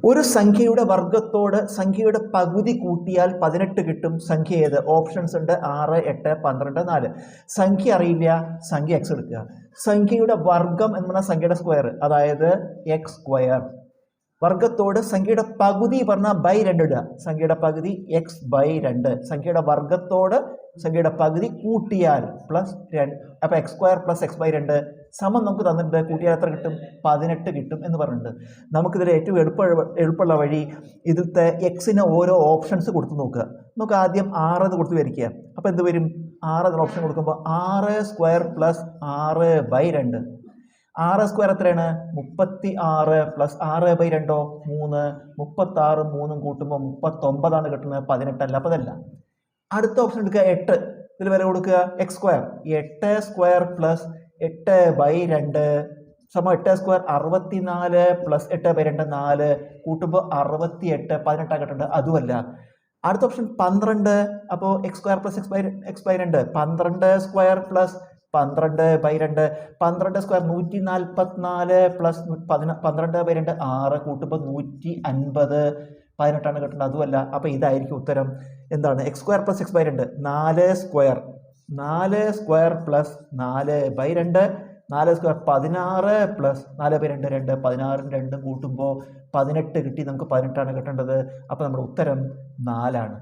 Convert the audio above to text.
ഒരു സംഖ്യയുടെ വർഗത്തോട് സംഖ്യയുടെ പകുതി കൂട്ടിയാൽ 18 കിട്ടും. സംഖ്യ ഏത്? ഓപ്ഷൻസ് ഉണ്ട് 6, 8, 12, 4. സംഖ്യ അറിയില്ല, സംഖ്യ എക്സ് എടുക്കുക. സംഖ്യയുടെ വർഗം എന്ന് പറഞ്ഞാൽ സംഖ്യയുടെ സ്ക്വയർ, അതായത് എക്സ് സ്ക്വയർ. വർഗത്തോട് സംഖ്യയുടെ പകുതി പറഞ്ഞാൽ ബൈ 2 ഇടുക. സംഖ്യയുടെ പകുതി എക്സ് ബൈ 2. സംഖ്യയുടെ വർഗത്തോട് സംഖ്യയുടെ പകുതി കൂട്ടിയാൽ പ്ലസ് 2. അപ്പോൾ x square plus x by 2 സമം നമുക്ക് തന്നിട്ടുണ്ട്. കൂട്ടിയാൽ എത്ര കിട്ടും? 18 കിട്ടും എന്ന് പറഞ്ഞിട്ടുണ്ട്. നമുക്കിതിൽ ഏറ്റവും എളുപ്പമുള്ള വഴി ഇതിലത്തെ എക്സിന് ഓരോ ഓപ്ഷൻസ് കൊടുത്ത് നോക്കുക. നമുക്ക് ആദ്യം 6 എന്ന് കൊടുത്ത് വരിക്കുക. അപ്പോൾ എന്ത് വരും? 6 എന്ന ഓപ്ഷൻ കൊടുക്കുമ്പോൾ 6 സ്ക്വയർ പ്ലസ് 6 ബൈ 2. 6 സ്ക്വയർ എത്രയാണ്? 36 പ്ലസ് 6 ബൈ 2 3. 36 3 കൂട്ടുമ്പോൾ 39 കിട്ടുന്നത്, 18 അല്ല. അപ്പോൾ അതല്ല. അടുത്ത ഓപ്ഷൻ എടുക്കുക 8. ഇതിൽ വില കൊടുക്കുക x square. 8 square plus 8 by 2 സമം 8 സ്ക്വയർ 64 പ്ലസ് 8 ബൈ 2 4 കൂട്ടുമ്പോൾ 68, 18 കിട്ടുന്നുണ്ട്. അതുമല്ല. അടുത്ത ഓപ്ഷൻ 12. അപ്പോൾ x square plus x by 2 12 square plus 12 by 2 12 square 144 plus 12 by 2 6 കൂട്ടുമ്പോൾ 150, 18 കിട്ടുന്നത്. അതുമല്ല. അപ്പോൾ ഇതായിരിക്കും ഉത്തരം. എന്താണ്? X square plus x by 2 4 square plus 4 by 2 4 square 16 plus 4 by 2 2 16 2 കൂട്ടുമ്പോൾ 18 കിട്ടി. നമുക്ക് 18 കിട്ടേണ്ടത്. അപ്പോൾ നമ്മുടെ ഉത്തരം 4 ആണ്.